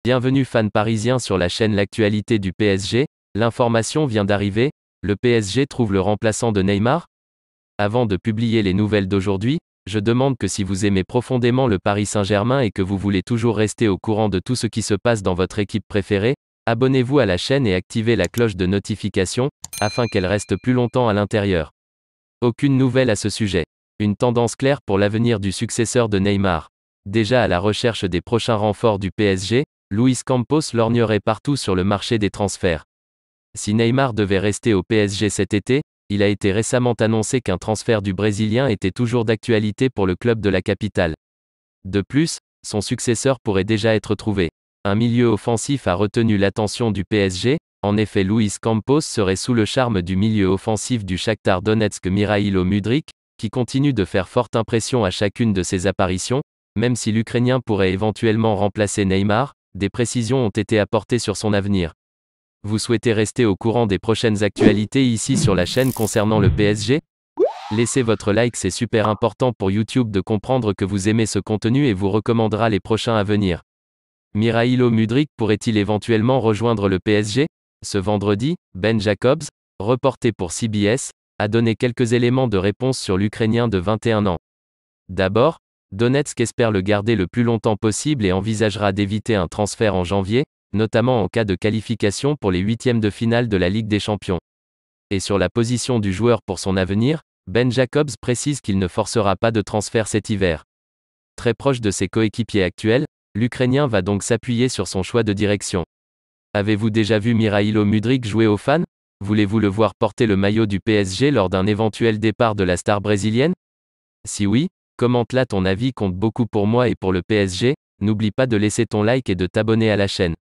Bienvenue fans parisiens sur la chaîne L'actualité du PSG, l'information vient d'arriver, le PSG trouve le remplaçant de Neymar? Avant de publier les nouvelles d'aujourd'hui, je demande que si vous aimez profondément le Paris Saint-Germain et que vous voulez toujours rester au courant de tout ce qui se passe dans votre équipe préférée, abonnez-vous à la chaîne et activez la cloche de notification, afin qu'elle reste plus longtemps à l'intérieur. Aucune nouvelle à ce sujet. Une tendance claire pour l'avenir du successeur de Neymar. Déjà à la recherche des prochains renforts du PSG, Luis Campos lorgnerait partout sur le marché des transferts. Si Neymar devait rester au PSG cet été, il a été récemment annoncé qu'un transfert du Brésilien était toujours d'actualité pour le club de la capitale. De plus, son successeur pourrait déjà être trouvé. Un milieu offensif a retenu l'attention du PSG, en effet Luis Campos serait sous le charme du milieu offensif du Shakhtar Donetsk Mikhailo Mudryk, qui continue de faire forte impression à chacune de ses apparitions, même si l'Ukrainien pourrait éventuellement remplacer Neymar, des précisions ont été apportées sur son avenir. Vous souhaitez rester au courant des prochaines actualités ici sur la chaîne concernant le PSG? Laissez votre like, c'est super important pour YouTube de comprendre que vous aimez ce contenu et vous recommandera les prochains à venir. Mikhailo Mudryk pourrait-il éventuellement rejoindre le PSG? Ce vendredi, Ben Jacobs, reporté pour CBS, a donné quelques éléments de réponse sur l'Ukrainien de 21 ans. D'abord, Donetsk espère le garder le plus longtemps possible et envisagera d'éviter un transfert en janvier, notamment en cas de qualification pour les huitièmes de finale de la Ligue des Champions. Et sur la position du joueur pour son avenir, Ben Jacobs précise qu'il ne forcera pas de transfert cet hiver. Très proche de ses coéquipiers actuels, l'Ukrainien va donc s'appuyer sur son choix de direction. Avez-vous déjà vu Mikhailo Mudryk jouer aux fans? Voulez-vous le voir porter le maillot du PSG lors d'un éventuel départ de la star brésilienne? Si oui, commente là, ton avis compte beaucoup pour moi et pour le PSG, n'oublie pas de laisser ton like et de t'abonner à la chaîne.